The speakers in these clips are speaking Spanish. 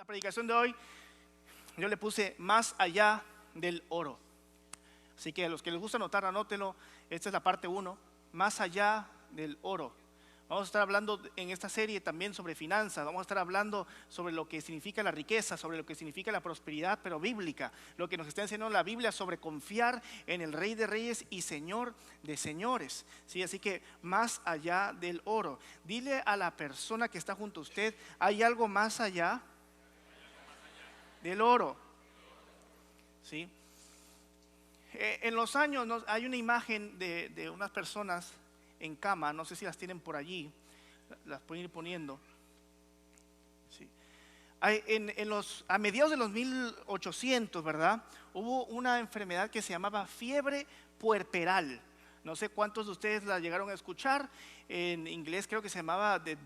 predicación de hoy yo le puse más allá del oro. Así que a los que les gusta anotar, anótelo. Esta es la parte 1, más allá del oro. Vamos a estar hablando en esta serie también sobre finanzas. Vamos a estar hablando sobre lo que significa la riqueza, sobre lo que significa la prosperidad, pero bíblica. Lo que nos está enseñando la Biblia sobre confiar en el Rey de Reyes y Señor de Señores. ¿Sí? Así que más allá del oro. Dile a la persona que está junto a usted, ¿hay algo más allá del oro? ¿Sí? En los años hay una imagen de unas personas en cama, no sé si las tienen por allí, las pueden ir poniendo. Sí. A mediados de los 1800, ¿verdad? Hubo una enfermedad que se llamaba fiebre puerperal. No sé cuántos de ustedes la llegaron a escuchar. En inglés creo que se llamaba the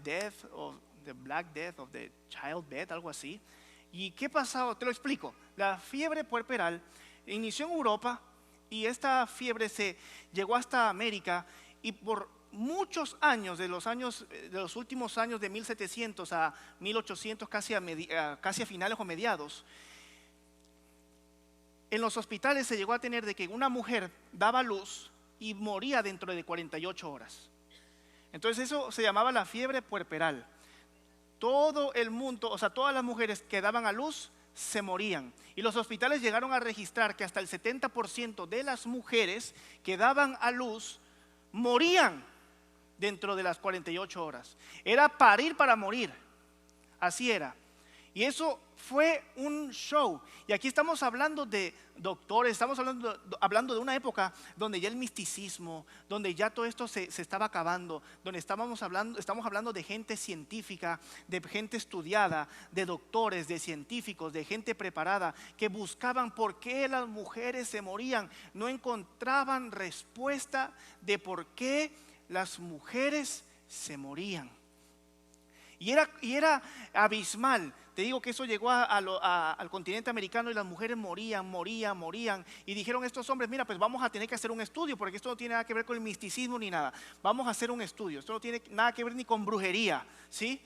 Black Death of the Childbed, algo así. ¿Y qué pasó? Te lo explico. La fiebre puerperal inició en Europa y esta fiebre se llegó hasta América. Y por muchos años, de los últimos años de 1700 a 1800, casi a finales o mediados, en los hospitales se llegó a tener de que una mujer daba luz y moría dentro de 48 horas. Entonces eso se llamaba la fiebre puerperal. Todo el mundo, o sea, todas las mujeres que daban a luz se morían. Y los hospitales llegaron a registrar que hasta el 70% de las mujeres que daban a luz morían dentro de las 48 horas. Era parir para morir. Así era. Y eso fue un show. Y aquí estamos hablando de doctores, estamos hablando de una época donde ya el misticismo, donde ya todo esto se estaba acabando, donde estamos hablando de gente científica, de gente estudiada, de doctores, de científicos, de gente preparada, que buscaban por qué las mujeres se morían. No encontraban respuesta de por qué las mujeres se morían. Y era abismal. Te digo que eso llegó al continente americano y las mujeres morían. Y dijeron estos hombres, mira, pues vamos a tener que hacer un estudio, porque esto no tiene nada que ver con el misticismo ni nada. Vamos a hacer un estudio, esto no tiene nada que ver ni con brujería, ¿sí?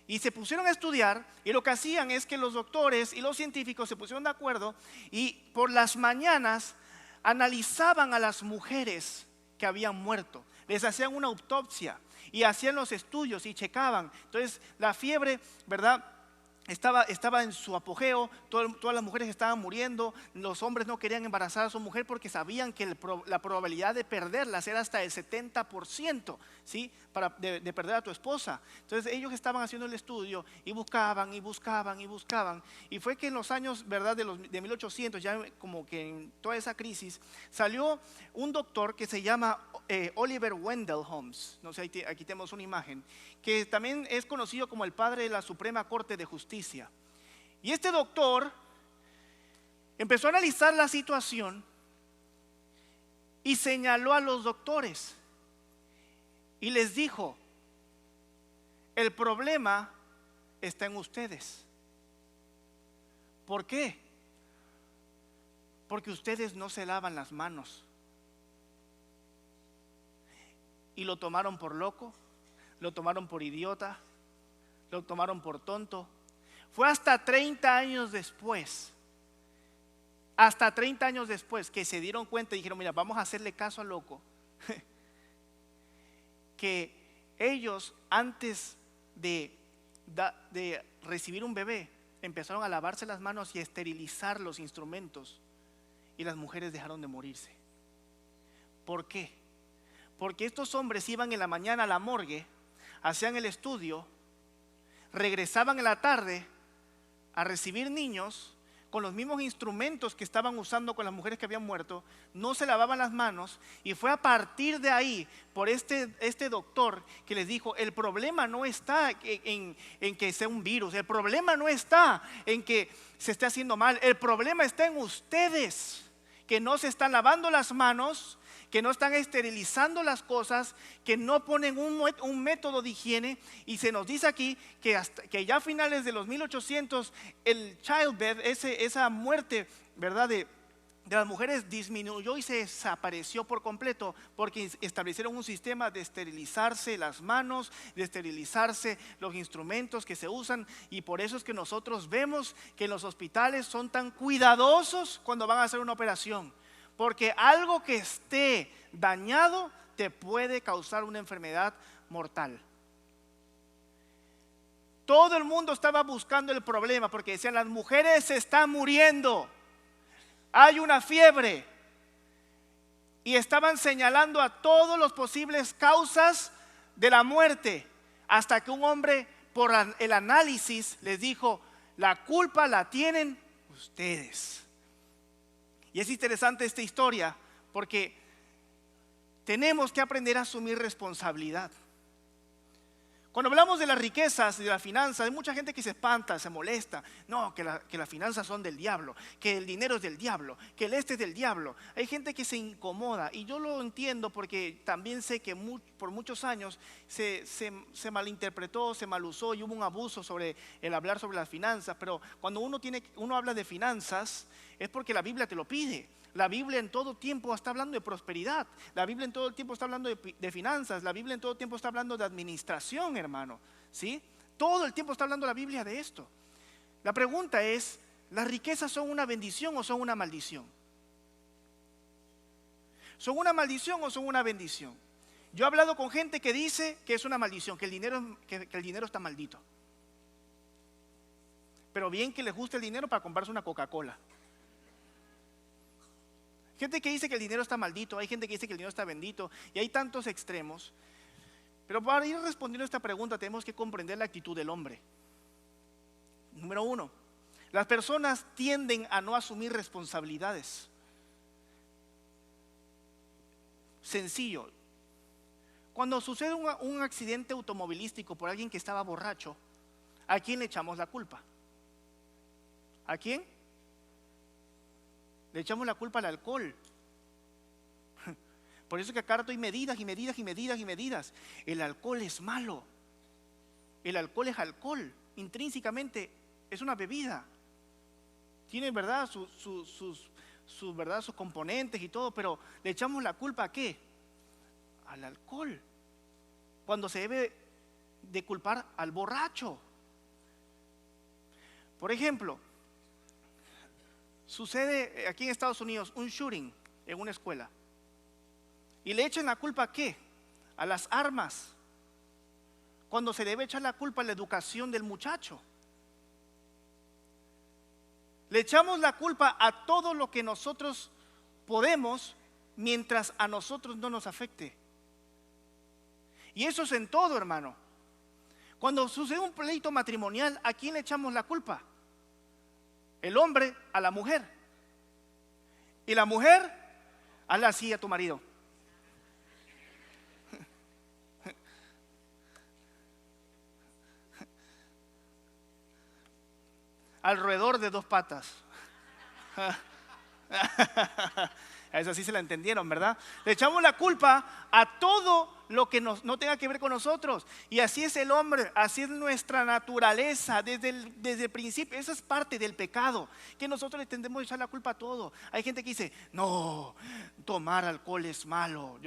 Y se pusieron a estudiar, y lo que hacían es que los doctores y los científicos se pusieron de acuerdo y por las mañanas analizaban a las mujeres que habían muerto. Les hacían una autopsia y hacían los estudios y checaban. Entonces la fiebre, ¿verdad?, estaba en su apogeo. Todas las mujeres estaban muriendo. Los hombres no querían embarazar a su mujer porque sabían que la probabilidad de perderlas era hasta el 70%, ¿sí? de perder a tu esposa. Entonces ellos estaban haciendo el estudio y buscaban. Y fue que en los años, ¿verdad?, de 1800, ya como que en toda esa crisis, salió un doctor que se llama Oliver Wendell Holmes. No sé, aquí tenemos una imagen, que también es conocido como el padre de la Suprema Corte de Justicia. Y este doctor empezó a analizar la situación y señaló a los doctores y les dijo: el problema está en ustedes. ¿Por qué? Porque ustedes no se lavan las manos. Y lo tomaron por loco, lo tomaron por idiota, lo tomaron por tonto. Fue hasta 30 años después que se dieron cuenta y dijeron: mira, vamos a hacerle caso al loco. Que ellos, antes de recibir un bebé, empezaron a lavarse las manos y a esterilizar los instrumentos, y las mujeres dejaron de morirse. ¿Por qué? Porque estos hombres iban en la mañana a la morgue, hacían el estudio, regresaban en la tarde a recibir niños con los mismos instrumentos que estaban usando con las mujeres que habían muerto, no se lavaban las manos. Y fue a partir de ahí, por este doctor, que les dijo: el problema no está en que sea un virus, el problema no está en que se esté haciendo mal, el problema está en ustedes, que no se están lavando las manos, que no están esterilizando las cosas, que no ponen un método de higiene. Y se nos dice aquí que ya a finales de los 1800 el childbed, esa muerte, ¿verdad?, de las mujeres disminuyó y se desapareció por completo, porque establecieron un sistema de esterilizarse las manos, de esterilizarse los instrumentos que se usan, y por eso es que nosotros vemos que en los hospitales son tan cuidadosos cuando van a hacer una operación, porque algo que esté dañado te puede causar una enfermedad mortal. Todo el mundo estaba buscando el problema porque decían: las mujeres se están muriendo, hay una fiebre, y estaban señalando a todos los posibles causas de la muerte, hasta que un hombre, por el análisis, les dijo: la culpa la tienen ustedes. Y es interesante esta historia porque tenemos que aprender a asumir responsabilidad. Cuando hablamos de las riquezas y de las finanzas, hay mucha gente que se espanta, se molesta. No, que las finanzas son del diablo, que el dinero es del diablo, que el es del diablo. Hay gente que se incomoda, y yo lo entiendo porque también sé que por muchos años se malinterpretó, se malusó y hubo un abuso sobre el hablar sobre las finanzas. Pero cuando uno habla de finanzas es porque la Biblia te lo pide. La Biblia en todo tiempo está hablando de prosperidad. La Biblia en todo el tiempo está hablando de finanzas. La Biblia en todo tiempo está hablando de administración, hermano. ¿Sí? Todo el tiempo está hablando la Biblia de esto. La pregunta es: ¿las riquezas son una bendición o son una maldición? ¿Son una maldición o son una bendición? Yo he hablado con gente que dice que es una maldición, que el dinero está maldito. Pero bien que les gusta el dinero para comprarse una Coca-Cola. Gente que dice que el dinero está maldito, hay gente que dice que el dinero está bendito, y hay tantos extremos. Pero para ir respondiendo a esta pregunta tenemos que comprender la actitud del hombre. Número 1, las personas tienden a no asumir responsabilidades. Sencillo. Cuando sucede un accidente automovilístico por alguien que estaba borracho, ¿a quién le echamos la culpa? ¿A quién? Le echamos la culpa al alcohol. Por eso que acá hay medidas y medidas y medidas y medidas. El alcohol es malo. El alcohol es alcohol. Intrínsecamente es una bebida. Tiene, ¿verdad?, sus componentes y todo, pero le echamos la culpa ¿a qué? Al alcohol. Cuando se debe de culpar al borracho. Por ejemplo, sucede aquí en Estados Unidos un shooting en una escuela, y le echan la culpa ¿a qué? A las armas, cuando se debe echar la culpa a la educación del muchacho. Le echamos la culpa a todo lo que nosotros podemos, mientras a nosotros no nos afecte. Y eso es en todo, hermano. Cuando sucede un pleito matrimonial, ¿a quién le echamos la culpa? El hombre a la mujer, y la mujer hazle así a tu marido. Al roedor de 2 patas. A eso sí se la entendieron, ¿verdad? Le echamos la culpa a todo lo que no tenga que ver con nosotros. Y así es el hombre, así es nuestra naturaleza desde el principio. Eso es parte del pecado, que nosotros le tendemos a echar la culpa a todo. Hay gente que dice: no, tomar alcohol es malo.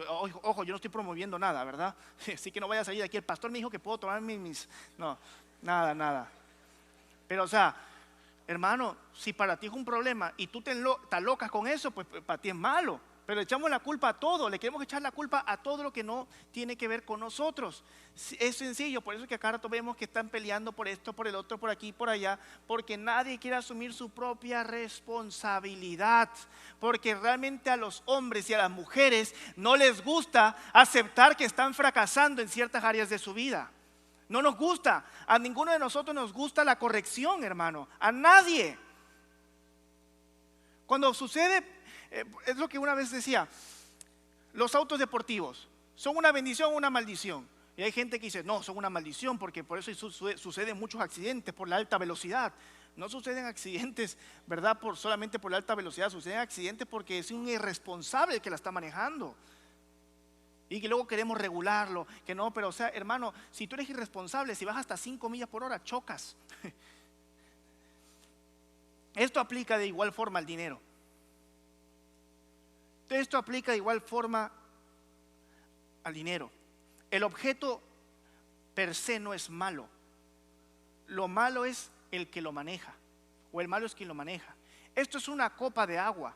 Ojo, yo no estoy promoviendo nada, ¿verdad? Así que no vaya a salir de aquí: el pastor me dijo que puedo tomar No, nada. Pero o sea, hermano, si para ti es un problema y tú te alocas con eso, pues para ti es malo. Pero le echamos la culpa a todo, le queremos echar la culpa a todo lo que no tiene que ver con nosotros. Es sencillo, por eso es que acá rato vemos que están peleando por esto, por el otro, por aquí, por allá, porque nadie quiere asumir su propia responsabilidad. Porque realmente a los hombres y a las mujeres no les gusta aceptar que están fracasando en ciertas áreas de su vida. No nos gusta, a ninguno de nosotros nos gusta la corrección, hermano, a nadie. Cuando sucede, es lo que una vez decía: los autos deportivos, ¿son una bendición o una maldición? Y hay gente que dice: no, son una maldición, porque por eso suceden muchos accidentes por la alta velocidad. No suceden accidentes, ¿verdad?, solamente por la alta velocidad, suceden accidentes porque es un irresponsable el que la está manejando. Y que luego queremos regularlo, que no, pero o sea, hermano, si tú eres irresponsable, si vas hasta 5 millas por hora, chocas. Esto aplica de igual forma al dinero. Esto aplica de igual forma al dinero. El objeto per se no es malo. Lo malo es el que lo maneja, o el malo es quien lo maneja. Esto es una copa de agua,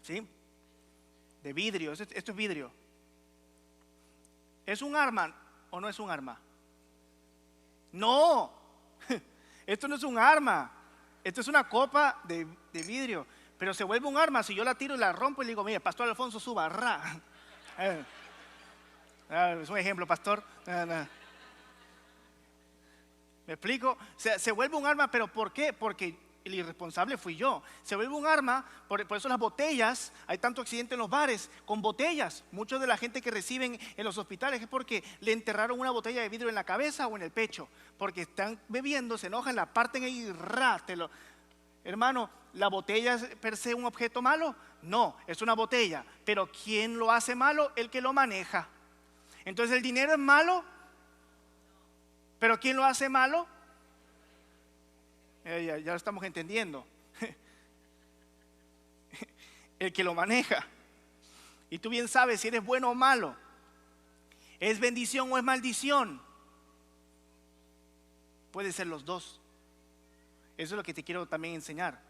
¿sí? De vidrio. Esto es vidrio. ¿Es un arma o no es un arma? No, esto no es un arma. Esto es una copa de vidrio. Pero se vuelve un arma si yo la tiro y la rompo y le digo, mire, Pastor Alfonso, suba, ra. Es un ejemplo, pastor. ¿Me explico? Se vuelve un arma, pero ¿por qué? Porque el irresponsable fui yo. Se vuelve un arma, por eso las botellas, hay tanto accidente en los bares con botellas. Muchos de la gente que reciben en los hospitales es porque le enterraron una botella de vidrio en la cabeza o en el pecho, porque están bebiendo, se enojan, la parten y hermano, ¿la botella es per se un objeto malo? No, es una botella, pero ¿quién lo hace malo? El que lo maneja. Entonces, ¿el dinero es malo? ¿Pero quién lo hace malo? Ya lo estamos entendiendo. El que lo maneja. Y tú bien sabes si eres bueno o malo. ¿Es bendición o es maldición? Puede ser los dos. Eso es lo que te quiero también enseñar.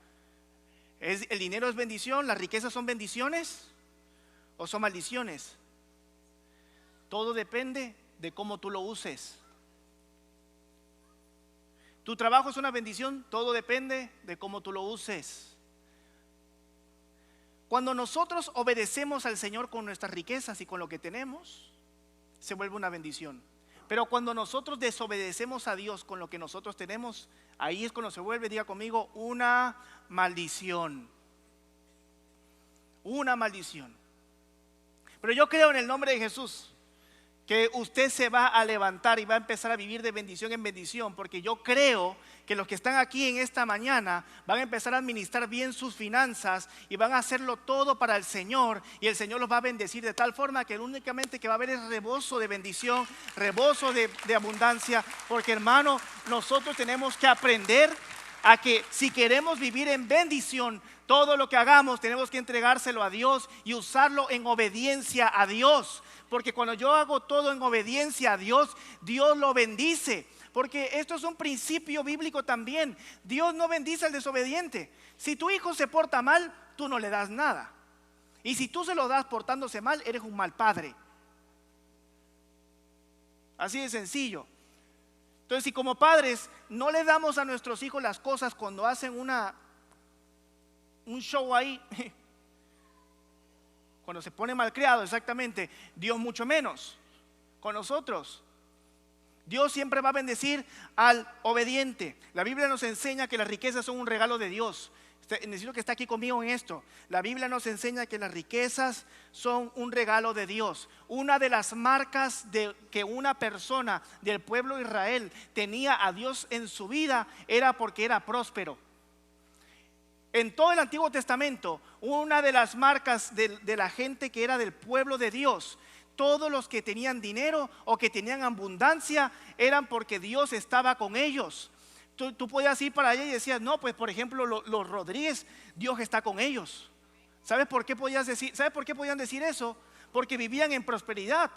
¿El dinero es bendición? ¿Las riquezas son bendiciones o son maldiciones? Todo depende de cómo tú lo uses. ¿Tu trabajo es una bendición? Todo depende de cómo tú lo uses. Cuando nosotros obedecemos al Señor con nuestras riquezas y con lo que tenemos, se vuelve una bendición. Pero cuando nosotros desobedecemos a Dios con lo que nosotros tenemos, ahí es cuando se vuelve, diga conmigo, una maldición. Una maldición. Pero yo creo en el nombre de Jesús que usted se va a levantar y va a empezar a vivir de bendición en bendición, porque yo creo que los que están aquí en esta mañana van a empezar a administrar bien sus finanzas y van a hacerlo todo para el Señor, y el Señor los va a bendecir de tal forma que únicamente que va a haber es rebozo de bendición, rebozo de abundancia, porque hermano, nosotros tenemos que aprender a que si queremos vivir en bendición, todo lo que hagamos tenemos que entregárselo a Dios y usarlo en obediencia a Dios. Porque cuando yo hago todo en obediencia a Dios, Dios lo bendice. Porque esto es un principio bíblico también. Dios no bendice al desobediente. Si tu hijo se porta mal, tú no le das nada. Y si tú se lo das portándose mal, eres un mal padre. Así de sencillo. Entonces, si como padres no le damos a nuestros hijos las cosas cuando hacen un show ahí, cuando se pone malcriado, exactamente, Dios mucho menos con nosotros. Dios siempre va a bendecir al obediente. La Biblia nos enseña que las riquezas son un regalo de Dios. Necesito que está aquí conmigo en esto. La Biblia nos enseña que las riquezas son un regalo de Dios. Una de las marcas de que una persona del pueblo de Israel tenía a Dios en su vida era porque era próspero. En todo el Antiguo Testamento, una de las marcas de la gente que era del pueblo de Dios, todos los que tenían dinero o que tenían abundancia eran porque Dios estaba con ellos. Tú podías ir para allá y decías, no, pues por ejemplo los Rodríguez, Dios está con ellos. ¿Sabes por qué podían decir eso? Porque vivían en prosperidad.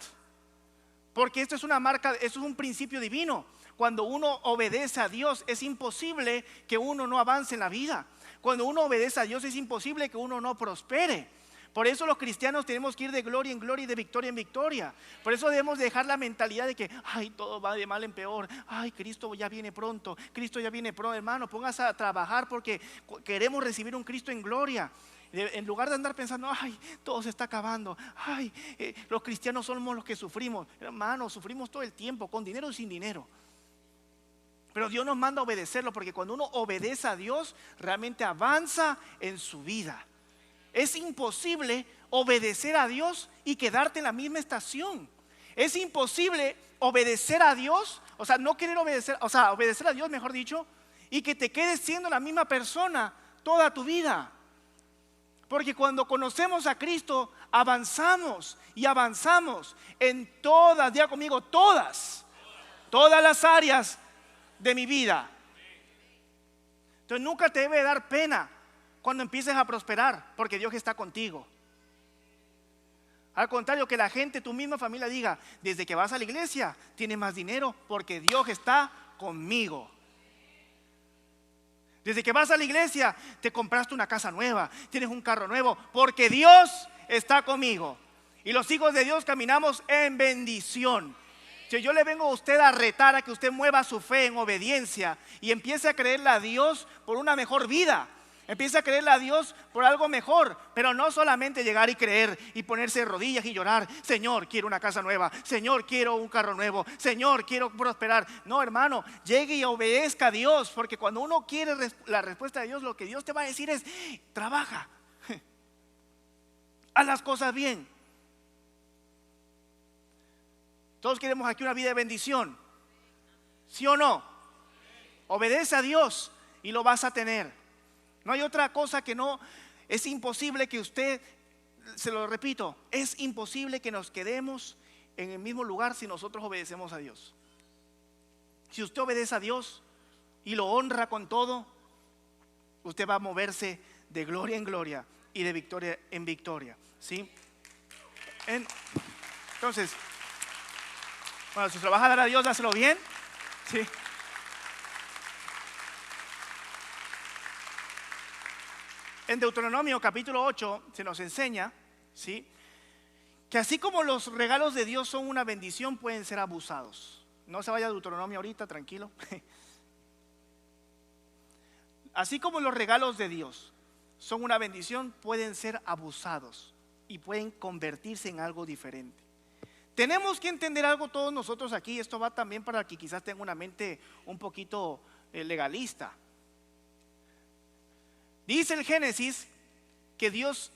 Porque esto es una marca, esto es un principio divino. Cuando uno obedece a Dios, es imposible que uno no avance en la vida. Cuando uno obedece a Dios, es imposible que uno no prospere. Por eso los cristianos tenemos que ir de gloria en gloria y de victoria en victoria. Por eso debemos dejar la mentalidad de que ay, todo va de mal en peor. Ay, Cristo ya viene pronto. Cristo ya viene pronto. Hermano, póngase a trabajar porque queremos recibir un Cristo en gloria. En lugar de andar pensando, ay, todo se está acabando. Ay, los cristianos somos los que sufrimos. Hermano, sufrimos todo el tiempo, con dinero o sin dinero. Pero Dios nos manda a obedecerlo, porque cuando uno obedece a Dios, realmente avanza en su vida. Es imposible obedecer a Dios y quedarte en la misma estación. Es imposible obedecer a Dios, o sea, no querer obedecer, o sea, obedecer a Dios, mejor dicho, y que te quedes siendo la misma persona toda tu vida. Porque cuando conocemos a Cristo, avanzamos y avanzamos en todas, diga conmigo, todas las áreas de mi vida. Entonces nunca te debe dar pena cuando empieces a prosperar, porque Dios está contigo. Al contrario, que la gente, tu misma familia diga, desde que vas a la iglesia, tienes más dinero porque Dios está conmigo. Desde que vas a la iglesia, te compraste una casa nueva, tienes un carro nuevo, porque Dios está conmigo. Y los hijos de Dios caminamos en bendición. Si yo le vengo a usted a retar a que usted mueva su fe en obediencia y empiece a creerle a Dios por una mejor vida. Empieza a creerle a Dios por algo mejor, pero no solamente llegar y creer y ponerse de rodillas y llorar. Señor, quiero una casa nueva. Señor, quiero un carro nuevo. Señor, quiero prosperar. No, hermano, llegue y obedezca a Dios, porque cuando uno quiere la respuesta de Dios, lo que Dios te va a decir es: trabaja, haz las cosas bien. Todos queremos aquí una vida de bendición, ¿sí o no? Obedece a Dios y lo vas a tener. No hay otra cosa que no. Es imposible que usted, se lo repito, es imposible que nos quedemos en el mismo lugar si nosotros obedecemos a Dios. Si usted obedece a Dios y lo honra con todo, usted va a moverse de gloria en gloria y de victoria en victoria, ¿sí? Entonces, bueno, si se lo vas a dar a Dios, dáselo bien, ¿sí? En Deuteronomio capítulo 8 se nos enseña, ¿sí?, que así como los regalos de Dios son una bendición, pueden ser abusados. No se vaya a Deuteronomio ahorita, tranquilo. Así como los regalos de Dios son una bendición, pueden ser abusados y pueden convertirse en algo diferente. Tenemos que entender algo todos nosotros aquí. Esto va también para que quizás tenga una mente un poquito legalista. Dice el Génesis que Dios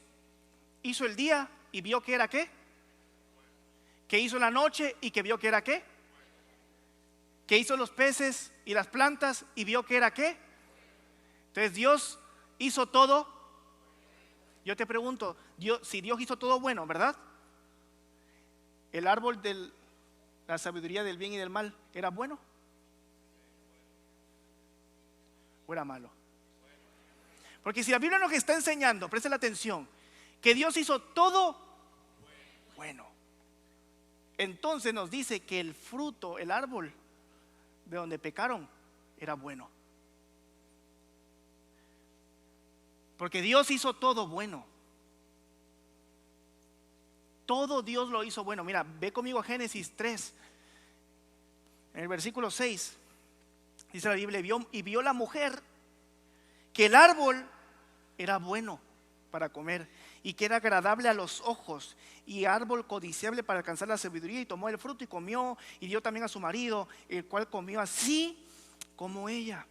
hizo el día y vio que era ¿qué? Que hizo la noche y que vio que era ¿qué? Que hizo los peces y las plantas y vio que era ¿qué? Entonces Dios hizo todo. Yo te pregunto, si Dios hizo todo bueno, ¿verdad? El árbol de la sabiduría del bien y del mal, ¿era bueno o era malo? Porque si la Biblia nos está enseñando, preste la atención, que Dios hizo todo bueno, entonces nos dice que el fruto, el árbol de donde pecaron, era bueno. Porque Dios hizo todo bueno. Todo Dios lo hizo bueno. Mira, ve conmigo a Génesis 3, en el versículo 6. Dice la Biblia: vio la mujer que el árbol era bueno para comer y que era agradable a los ojos y árbol codiciable para alcanzar la sabiduría, y tomó el fruto y comió y dio también a su marido, el cual comió así como ella.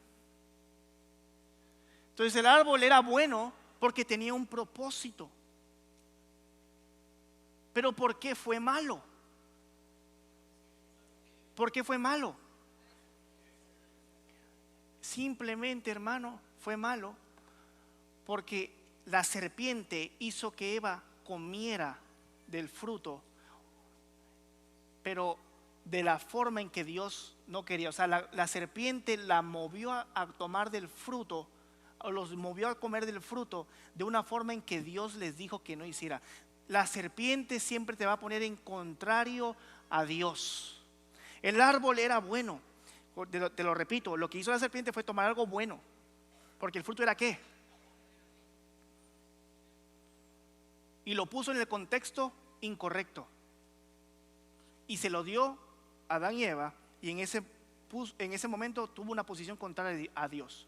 Entonces el árbol era bueno porque tenía un propósito. Pero ¿por qué fue malo? ¿Por qué fue malo? Simplemente, hermano, fue malo porque la serpiente hizo que Eva comiera del fruto, pero de la forma en que Dios no quería. O sea, la serpiente la movió a tomar del fruto, o los movió a comer del fruto de una forma en que Dios les dijo que no hiciera. La serpiente siempre te va a poner en contrario a Dios. El árbol era bueno. Te lo repito, lo que hizo la serpiente fue tomar algo bueno, porque el fruto era ¿qué? Y lo puso en el contexto incorrecto y se lo dio a Adán y Eva, y en ese momento tuvo una posición contraria a Dios.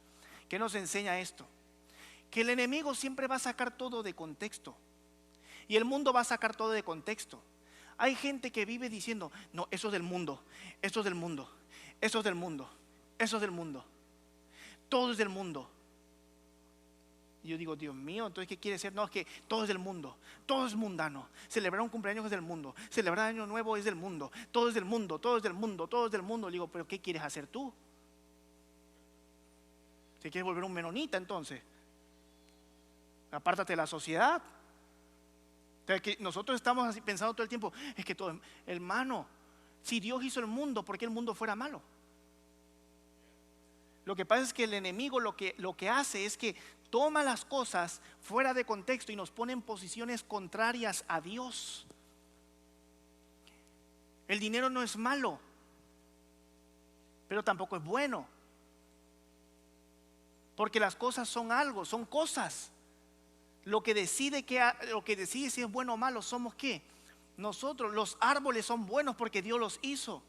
¿Qué nos enseña esto? Que el enemigo siempre va a sacar todo de contexto, y el mundo va a sacar todo de contexto. Hay gente que vive diciendo: no, eso es del mundo, eso es del mundo, eso es del mundo, eso es del mundo, todo es del mundo. Y yo digo: Dios mío, entonces ¿qué quiere decir? No, es que todo es del mundo, todo es mundano. Celebrar un cumpleaños es del mundo, celebrar año nuevo es del mundo, todo es del mundo, todo es del mundo, todo es del mundo. Le digo: pero ¿qué quieres hacer tú? ¿Te quieres volver un menonita entonces? Apártate de la sociedad. Que nosotros estamos así pensando todo el tiempo: es que todo, hermano, si Dios hizo el mundo, ¿por qué el mundo fuera malo? Lo que pasa es que el enemigo lo que hace es que toma las cosas fuera de contexto y nos pone en posiciones contrarias a Dios. El dinero no es malo, pero tampoco es bueno. Porque las cosas son algo, son cosas. Lo que decide si es bueno o malo somos ¿qué? Nosotros. Los árboles son buenos porque Dios los hizo.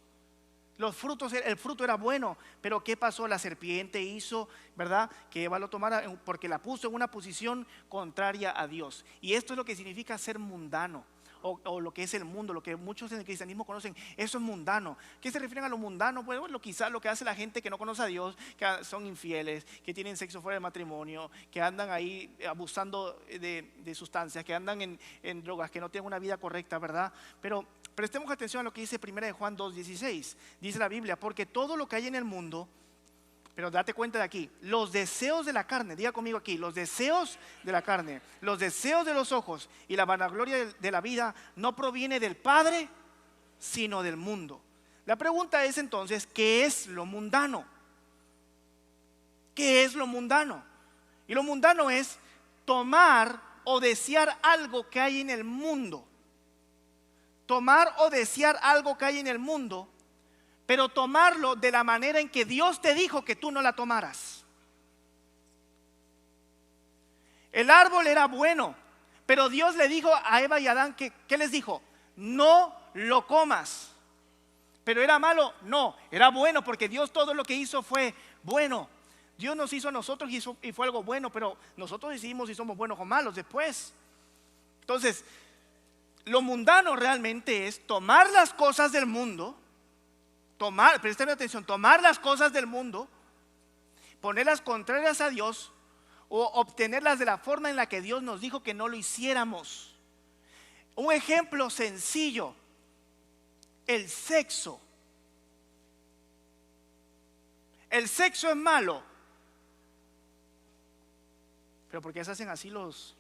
Los frutos, el fruto era bueno, pero ¿qué pasó? La serpiente hizo, ¿verdad?, que Eva lo tomara porque la puso en una posición contraria a Dios. Y esto es lo que significa ser mundano. O lo que es el mundo, lo que muchos en el cristianismo conocen, eso es mundano. ¿Qué se refieren a lo mundano? Pues bueno, quizás lo que hace la gente que no conoce a Dios, que son infieles, que tienen sexo fuera del matrimonio, que andan ahí abusando de sustancias, que andan en drogas, que no tienen una vida correcta, ¿verdad? Pero prestemos atención a lo que dice 1 Juan 2:16. Dice la Biblia, porque todo lo que hay en el mundo, pero date cuenta de aquí, los deseos de la carne, diga conmigo aquí, los deseos de la carne, los deseos de los ojos y la vanagloria de la vida no proviene del Padre, sino del mundo. La pregunta es entonces, ¿qué es lo mundano? ¿Qué es lo mundano? Y lo mundano es tomar o desear algo que hay en el mundo. Tomar o desear algo que hay en el mundo, pero tomarlo de la manera en que Dios te dijo que tú no la tomaras. El árbol era bueno, pero Dios le dijo a Eva y a Adán que, ¿qué les dijo? No lo comas. Pero era malo, no, era bueno, porque Dios todo lo que hizo fue bueno. Dios nos hizo a nosotros y fue algo bueno, pero nosotros decidimos si somos buenos o malos después. Entonces, lo mundano realmente es tomar las cosas del mundo, presten atención, tomar las cosas del mundo, ponerlas contrarias a Dios o obtenerlas de la forma en la que Dios nos dijo que no lo hiciéramos. Un ejemplo sencillo, el sexo. El sexo es malo. Pero ¿por qué se hacen así los?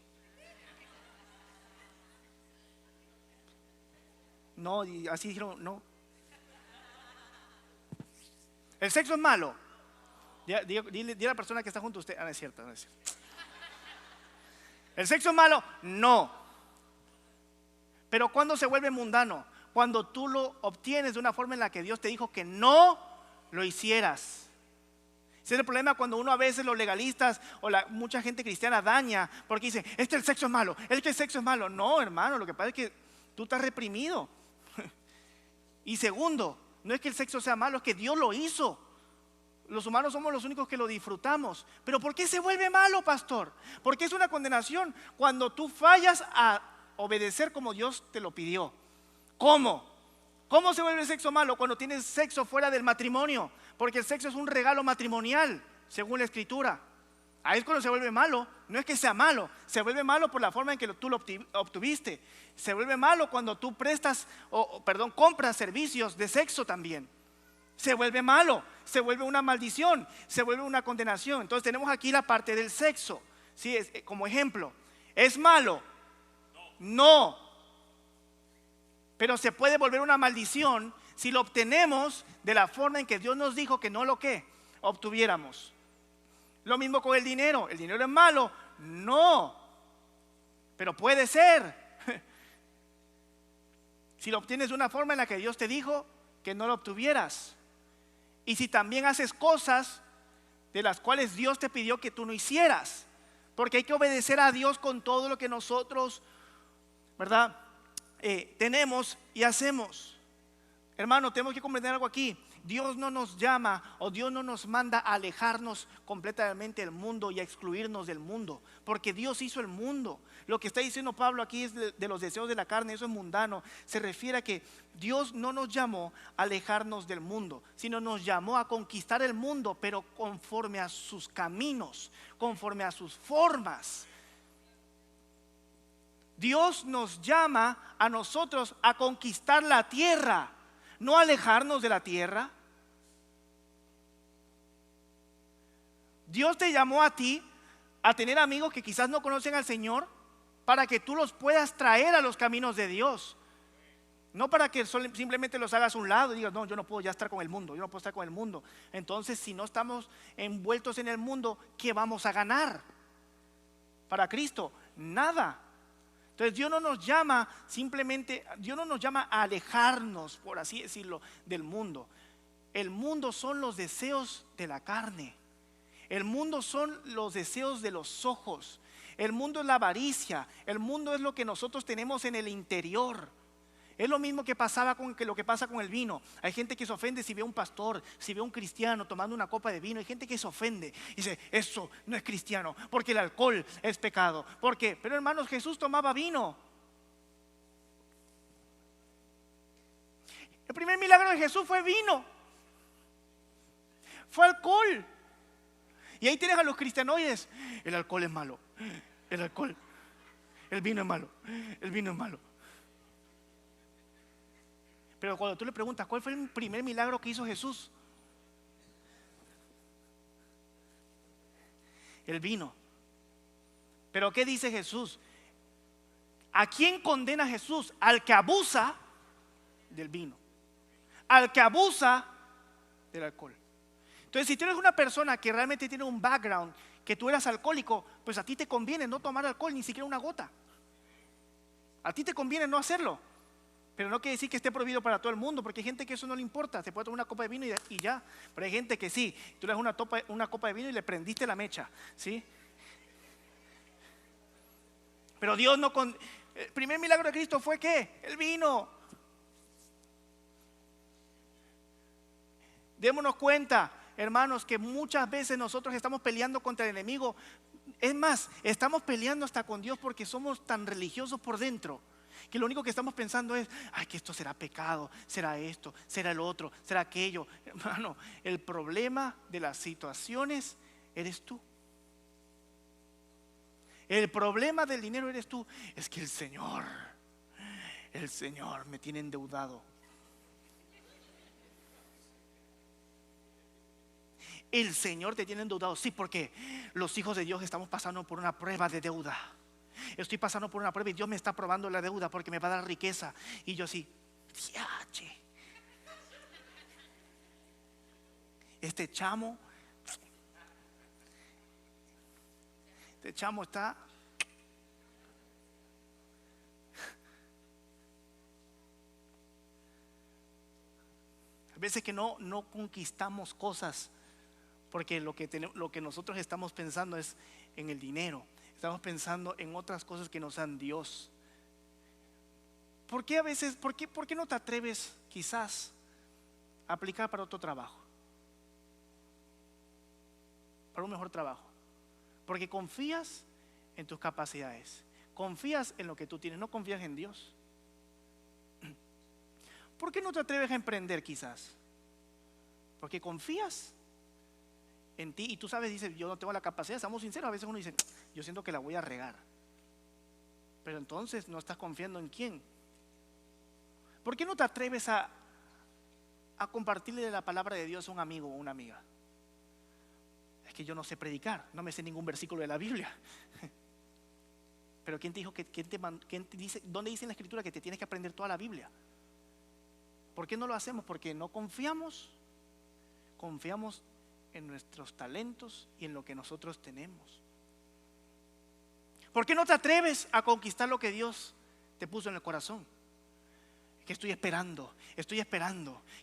No, y así dijeron, no. El sexo es malo. Dile a la persona que está junto a usted. No es cierto, no es cierto. ¿El sexo es malo? No. Pero ¿cuándo se vuelve mundano? Cuando tú lo obtienes de una forma en la que Dios te dijo que no lo hicieras. Ese es el problema cuando uno a veces los legalistas o mucha gente cristiana daña porque dice, el sexo es malo, el sexo es malo. No, hermano, lo que pasa es que tú estás reprimido. Y segundo, no es que el sexo sea malo, es que Dios lo hizo. Los humanos somos los únicos que lo disfrutamos. Pero ¿por qué se vuelve malo, pastor? Porque es una condenación cuando tú fallas a obedecer como Dios te lo pidió. ¿Cómo? ¿Cómo se vuelve el sexo malo? Cuando tienes sexo fuera del matrimonio. Porque el sexo es un regalo matrimonial, según la Escritura. Ahí es cuando se vuelve malo. No es que sea malo, se vuelve malo por la forma en que tú lo obtuviste. Se vuelve malo cuando tú compras servicios de sexo también. Se vuelve malo, se vuelve una maldición, se vuelve una condenación. Entonces tenemos aquí la parte del sexo, ¿sí? Como ejemplo. ¿Es malo? No. Pero se puede volver una maldición si lo obtenemos de la forma en que Dios nos dijo que no lo obtuviéramos. Lo mismo con el dinero. ¿El dinero es malo? No. Pero puede ser. Si lo obtienes de una forma en la que Dios te dijo que no lo obtuvieras. Y si también haces cosas de las cuales Dios te pidió que tú no hicieras. Porque hay que obedecer a Dios con todo lo que nosotros, ¿verdad?, tenemos y hacemos. Hermano, tenemos que comprender algo aquí. Dios no nos llama o Dios no nos manda a alejarnos completamente del mundo y a excluirnos del mundo, porque Dios hizo el mundo. Lo que está diciendo Pablo aquí es de los deseos de la carne, eso es mundano. Se refiere a que Dios no nos llamó a alejarnos del mundo, sino nos llamó a conquistar el mundo, pero conforme a sus caminos, conforme a sus formas. Dios nos llama a nosotros a conquistar la tierra, no alejarnos de la tierra. Dios te llamó a ti a tener amigos que quizás no conocen al Señor para que tú los puedas traer a los caminos de Dios. No para que simplemente los hagas a un lado y digas, no, yo no puedo ya estar con el mundo, yo no puedo estar con el mundo. Entonces, si no estamos envueltos en el mundo, ¿qué vamos a ganar para Cristo? Nada. Entonces Dios no nos llama simplemente, Dios no nos llama a alejarnos, por así decirlo, del mundo. El mundo son los deseos de la carne. El mundo son los deseos de los ojos. El mundo es la avaricia. El mundo es lo que nosotros tenemos en el interior. Es lo mismo que pasaba lo que pasa con el vino. Hay gente que se ofende si ve a un pastor, si ve a un cristiano tomando una copa de vino. Hay gente que se ofende y dice, eso no es cristiano, porque el alcohol es pecado. ¿Por qué? Pero hermanos, Jesús tomaba vino. El primer milagro de Jesús fue vino, fue alcohol. Y ahí tienes a los cristianoides, el alcohol es malo, el vino es malo, el vino es malo. Pero cuando tú le preguntas, ¿cuál fue el primer milagro que hizo Jesús? El vino. Pero ¿qué dice Jesús? ¿A quién condena Jesús? Al que abusa del vino, al que abusa del alcohol. Entonces, si tú eres una persona que realmente tiene un background, que tú eras alcohólico, pues a ti te conviene no tomar alcohol, ni siquiera una gota. A ti te conviene no hacerlo. Pero no quiere decir que esté prohibido para todo el mundo, porque hay gente que eso no le importa, se puede tomar una copa de vino y ya. Pero hay gente que sí, tú le das una copa de vino y le prendiste la mecha, ¿sí? Pero Dios no el primer milagro de Cristo fue ¿qué? El vino. Démonos cuenta, hermanos, que muchas veces nosotros estamos peleando contra el enemigo. Es más, estamos peleando hasta con Dios porque somos tan religiosos por dentro, que lo único que estamos pensando es, ay, que esto será pecado, será esto, será el otro, será aquello. Hermano, el problema de las situaciones eres tú. El problema del dinero eres tú. Es que el Señor me tiene endeudado. El Señor te tiene endeudado. Sí, porque los hijos de Dios estamos pasando por una prueba de deuda. Estoy pasando por una prueba y Dios me está probando la deuda porque me va a dar riqueza. Y yo así, ¡yache! Este chamo está. A veces que no conquistamos cosas porque lo que nosotros estamos pensando es en el dinero. Estamos pensando en otras cosas que no sean Dios. ¿Por qué a veces, por qué no te atreves quizás a aplicar para otro trabajo? Para un mejor trabajo. Porque confías en tus capacidades. Confías en lo que tú tienes, no confías en Dios. ¿Por qué no te atreves a emprender quizás? Porque confías en ti y tú sabes, dices, yo no tengo la capacidad. Estamos sinceros, a veces uno dice, yo siento que la voy a regar. Pero entonces no estás confiando en quién. ¿Por qué no te atreves a compartirle la palabra de Dios a un amigo o una amiga? Es que yo no sé predicar, no me sé ningún versículo de la Biblia. Pero ¿quién te dijo dónde dice en la Escritura que te tienes que aprender toda la Biblia? ¿Por qué no lo hacemos? Porque no confiamos en nuestros talentos y en lo que nosotros tenemos. ¿Por qué no te atreves a conquistar lo que Dios te puso en el corazón? Que estoy esperando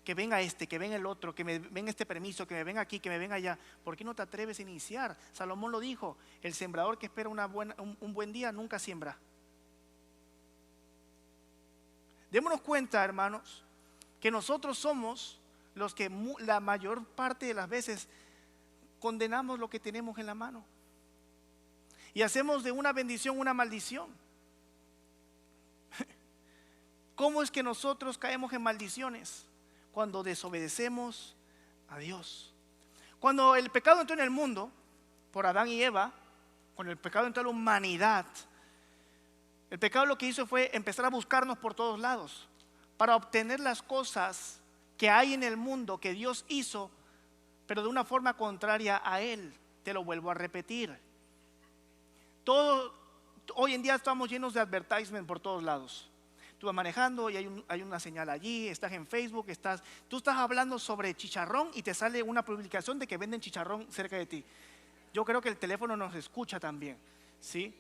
que venga que venga el otro, que me venga este permiso, que me venga aquí, que me venga allá. ¿Por qué no te atreves a iniciar? Salomón lo dijo, el sembrador que espera un buen día nunca siembra. Démonos cuenta, hermanos, que nosotros somos los que la mayor parte de las veces condenamos lo que tenemos en la mano y hacemos de una bendición una maldición. ¿Cómo es que nosotros caemos en maldiciones? Cuando desobedecemos a Dios. Cuando el pecado entró en el mundo por Adán y Eva, cuando el pecado entró en la humanidad, el pecado lo que hizo fue empezar a buscarnos por todos lados para obtener las cosas que hay en el mundo que Dios hizo, pero de una forma contraria a Él. Te lo vuelvo a repetir. Hoy en día estamos llenos de advertisement por todos lados. tú vas manejando y hay una señal allí, estás en Facebook, tú estás hablando sobre chicharrón y te sale una publicación de que venden chicharrón cerca de ti. Yo creo que el teléfono nos escucha también, ¿sí?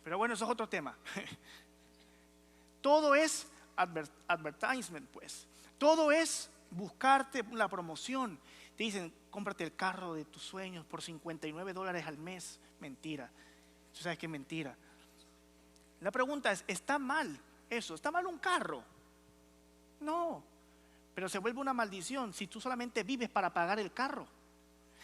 Pero bueno, eso es otro tema. Todo es advertisement, pues. Todo es buscarte la promoción. Te dicen, cómprate el carro de tus sueños por $59 al mes. Mentira. Tú sabes que es mentira. La pregunta es, ¿está mal eso? ¿Está mal un carro? No. Pero se vuelve una maldición si tú solamente vives para pagar el carro.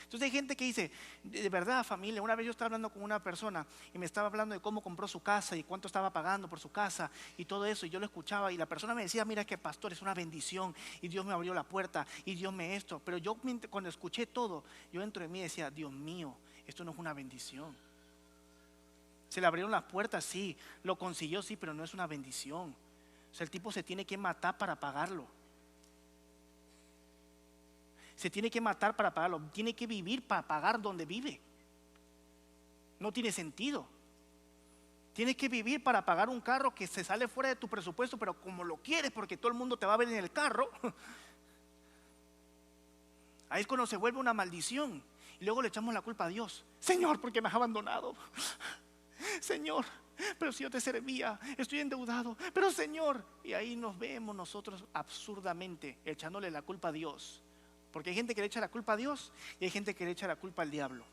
Entonces hay gente que dice, de verdad familia, una vez yo estaba hablando con una persona y me estaba hablando de cómo compró su casa y cuánto estaba pagando por su casa y todo eso, y yo lo escuchaba y la persona me decía, mira que pastor, es una bendición y Dios me abrió la puerta y Dios me esto. Pero yo cuando escuché todo, yo dentro de mí decía, Dios mío, esto no es una bendición. Se le abrieron las puertas, sí, lo consiguió, sí, pero no es una bendición. O sea, el tipo se tiene que matar para pagarlo. Se tiene que matar para pagarlo, tiene que vivir para pagar donde vive. No tiene sentido. Tienes que vivir para pagar un carro que se sale fuera de tu presupuesto, pero como lo quieres porque todo el mundo te va a ver en el carro, ahí es cuando se vuelve una maldición. Y luego le echamos la culpa a Dios. Señor, ¿por qué me has abandonado? Señor, pero si yo te servía, estoy endeudado, pero Señor. Y ahí nos vemos nosotros absurdamente echándole la culpa a Dios. Porque hay gente que le echa la culpa a Dios y hay gente que le echa la culpa al diablo.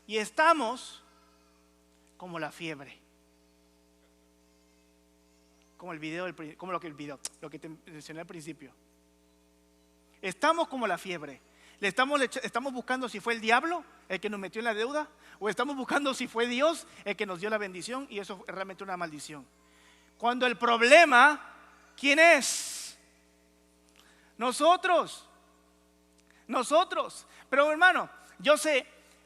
Y estamos como la fiebre. Como el video, lo que te mencioné al principio. Estamos como la fiebre. Estamos buscando si fue el diablo el que nos metió en la deuda, o estamos buscando si fue Dios el que nos dio la bendición, y eso es realmente una maldición. Cuando el problema, ¿quién es? Nosotros. Pero hermano, yo sé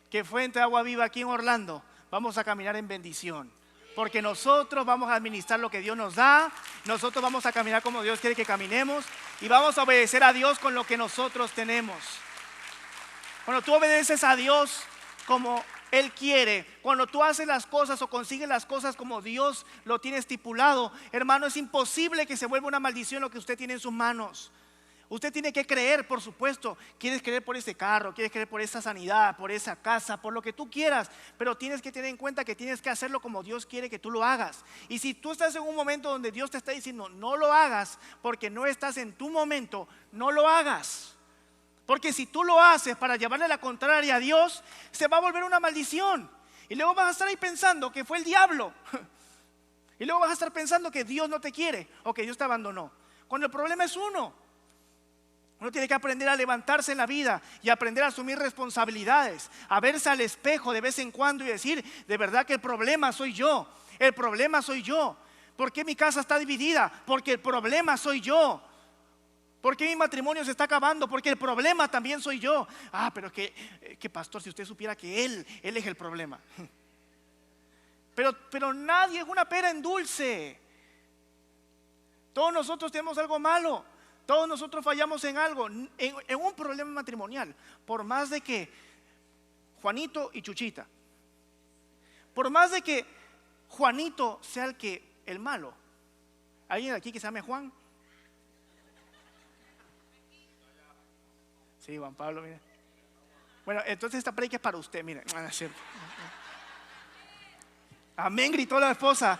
que Fuente de Agua Viva aquí en Orlando vamos a caminar en bendición, porque nosotros vamos a administrar lo que Dios nos da. Nosotros vamos a caminar como Dios quiere que caminemos, y vamos a obedecer a Dios con lo que nosotros tenemos. Cuando tú obedeces a Dios como Él quiere, cuando tú haces las cosas o consigues las cosas como Dios lo tiene estipulado, hermano, es imposible que se vuelva una maldición lo que usted tiene en sus manos. Usted tiene que creer, por supuesto. Quieres creer por ese carro, quieres creer por esa sanidad, por esa casa, por lo que tú quieras, pero tienes que tener en cuenta que tienes que hacerlo como Dios quiere que tú lo hagas. Y si tú estás en un momento donde Dios te está diciendo no lo hagas porque no estás en tu momento, no lo hagas. Porque si tú lo haces para llevarle la contraria a Dios, se va a volver una maldición. Y luego vas a estar ahí pensando que fue el diablo. Y luego vas a estar pensando que Dios no te quiere o que Dios te abandonó, cuando el problema es uno. Uno tiene que aprender a levantarse en la vida y aprender a asumir responsabilidades, a verse al espejo de vez en cuando y decir, de verdad que el problema soy yo. El problema soy yo. ¿Por qué mi casa está dividida? Porque el problema soy yo. ¿Por qué mi matrimonio se está acabando? Porque el problema también soy yo. Pero que pastor, si usted supiera que él es el problema. Pero nadie es una pera en dulce. Todos nosotros tenemos algo malo. Todos nosotros fallamos en algo, en un problema matrimonial. Por más de que Juanito y Chuchita, por más de que Juanito sea el malo. ¿Alguien aquí que se llame Juan? Sí, Juan Pablo, mire. Bueno, entonces esta predica es para usted, mire. Amén, gritó la esposa.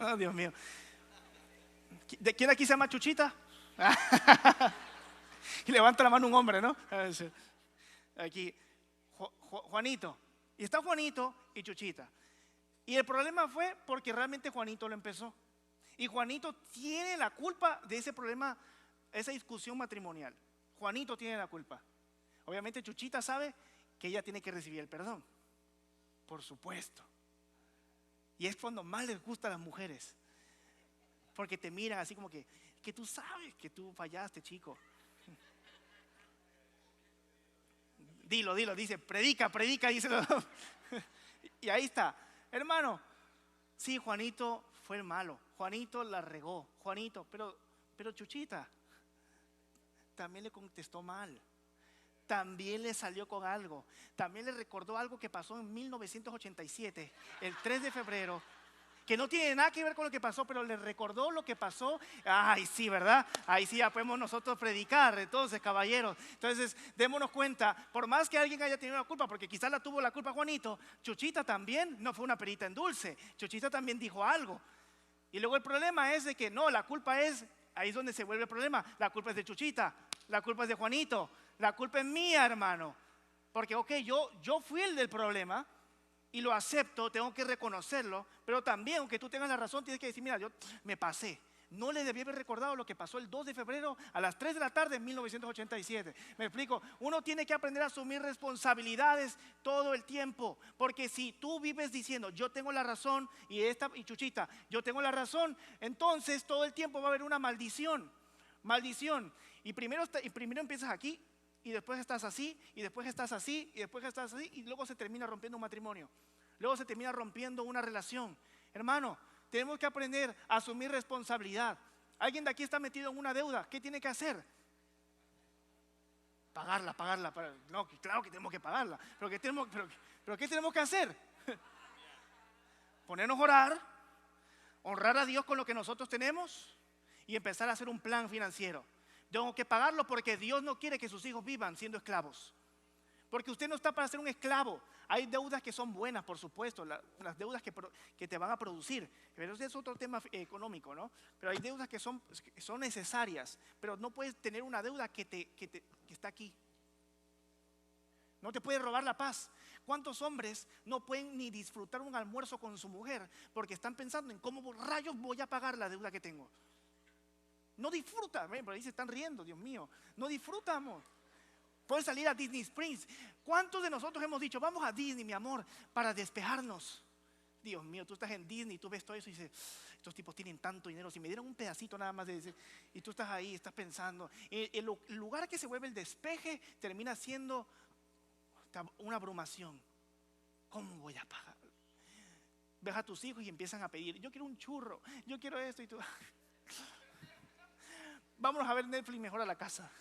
Oh, Dios mío. ¿De quién aquí se llama Chuchita? Y levanta la mano un hombre, ¿no? Aquí, Juanito. Y está Juanito y Chuchita. Y el problema fue porque realmente Juanito lo empezó. Y Juanito tiene la culpa de ese problema, esa discusión matrimonial. Juanito tiene la culpa. Obviamente Chuchita sabe que ella tiene que recibir el perdón. Por supuesto. Y es cuando más les gusta a las mujeres. Porque te miran así como que tú sabes que tú fallaste, chico. Dilo, dice, predica, díselo. Y ahí está. Hermano, sí, Juanito fue el malo. Juanito la regó. Juanito, pero Chuchita también le contestó mal. también le salió con algo. También le recordó algo que pasó en 1987, el 3 de febrero, que no tiene nada que ver con lo que pasó, pero le recordó lo que pasó. Ay, sí, ¿verdad? Ahí sí ya podemos nosotros predicar, entonces, caballeros. Entonces, démonos cuenta, por más que alguien haya tenido la culpa, porque quizás la tuvo la culpa Juanito, Chuchita también no fue una perita en dulce. Chuchita también dijo algo. Y luego el problema es de que no, la culpa es, ahí es donde se vuelve el problema. La culpa es de Chuchita, la culpa es de Juanito, la culpa es mía, hermano. Porque, ok, yo fui el del problema, y lo acepto, tengo que reconocerlo, pero también, aunque tú tengas la razón, tienes que decir, mira, yo me pasé. No le debí haber recordado lo que pasó el 2 de febrero a las 3 de la tarde en 1987. Me explico, uno tiene que aprender a asumir responsabilidades todo el tiempo, porque si tú vives diciendo, yo tengo la razón, y Chuchita, yo tengo la razón, entonces todo el tiempo va a haber una maldición. Y primero empiezas aquí, y después estás así, y después estás así, y después estás así, y luego se termina rompiendo un matrimonio, luego se termina rompiendo una relación. Hermano, tenemos que aprender a asumir responsabilidad. Alguien de aquí está metido en una deuda, ¿qué tiene que hacer? Pagarla. No, claro que tenemos que pagarla, pero ¿qué tenemos que hacer? Ponernos a orar, honrar a Dios con lo que nosotros tenemos y empezar a hacer un plan financiero. Tengo que pagarlo porque Dios no quiere que sus hijos vivan siendo esclavos. Porque usted no está para ser un esclavo. Hay deudas que son buenas, por supuesto, las deudas que te van a producir. Pero ese es otro tema económico, ¿no? Pero hay deudas que son necesarias. Pero no puedes tener una deuda que está aquí. No te puede robar la paz. ¿Cuántos hombres no pueden ni disfrutar un almuerzo con su mujer porque están pensando en cómo rayos voy a pagar la deuda que tengo? No disfrutan, por ahí se están riendo, Dios mío. No disfrutamos. Pueden salir a Disney Springs. ¿Cuántos de nosotros hemos dicho, vamos a Disney, mi amor, para despejarnos? Dios mío, tú estás en Disney, tú ves todo eso y dices, estos tipos tienen tanto dinero, si me dieran un pedacito nada más de decir, y tú estás ahí, estás pensando. El lugar que se vuelve el despeje termina siendo una abrumación. ¿Cómo voy a pagar? Ves a tus hijos y empiezan a pedir, yo quiero un churro, yo quiero esto, y tú vámonos a ver Netflix mejor a la casa.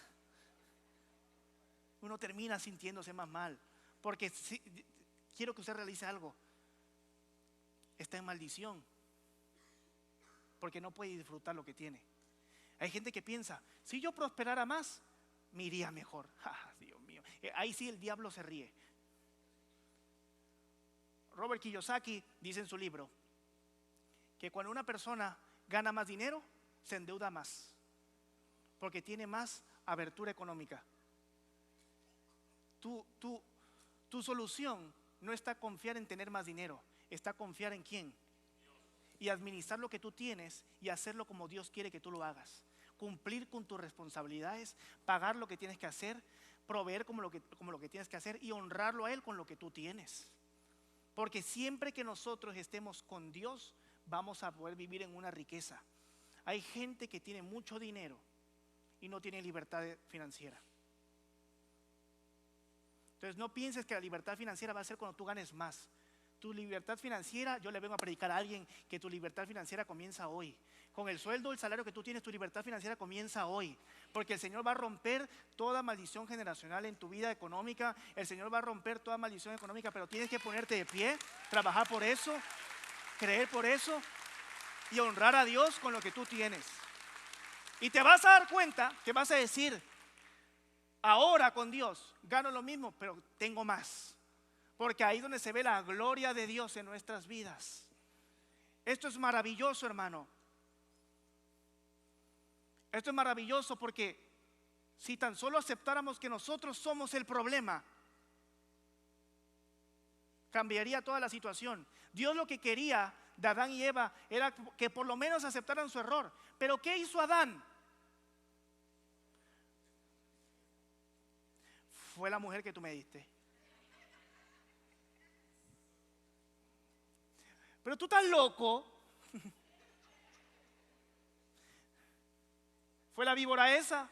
Uno termina sintiéndose más mal, porque quiero que usted realice algo. Está en maldición, porque no puede disfrutar lo que tiene. Hay gente que piensa, si yo prosperara más, me iría mejor. Dios mío, ahí sí el diablo se ríe. Robert Kiyosaki dice en su libro que cuando una persona gana más dinero, se endeuda más, porque tiene más abertura económica. Tu solución no está confiar en tener más dinero, está confiar en quién. Y administrar lo que tú tienes y hacerlo como Dios quiere que tú lo hagas. Cumplir con tus responsabilidades, pagar lo que tienes que hacer, proveer como lo que tienes que hacer y honrarlo a Él con lo que tú tienes. Porque siempre que nosotros estemos con Dios, vamos a poder vivir en una riqueza. Hay gente que tiene mucho dinero y no tiene libertad financiera. Entonces no pienses que la libertad financiera va a ser cuando tú ganes más. Tu libertad financiera, yo le vengo a predicar a alguien que tu libertad financiera comienza hoy. Con el sueldo, el salario que tú tienes, tu libertad financiera comienza hoy. Porque el Señor va a romper toda maldición generacional en tu vida económica. El Señor va a romper toda maldición económica, pero tienes que ponerte de pie, trabajar por eso, creer por eso y honrar a Dios con lo que tú tienes. Y te vas a dar cuenta que vas a decir, ahora con Dios gano lo mismo, pero tengo más. Porque ahí es donde se ve la gloria de Dios en nuestras vidas. Esto es maravilloso, hermano. Esto es maravilloso porque si tan solo aceptáramos que nosotros somos el problema, cambiaría toda la situación. Dios lo que quería de Adán y Eva era que por lo menos aceptaran su error. Pero ¿qué hizo Adán? Fue la mujer que tú me diste. Pero tú estás loco. Fue la víbora esa.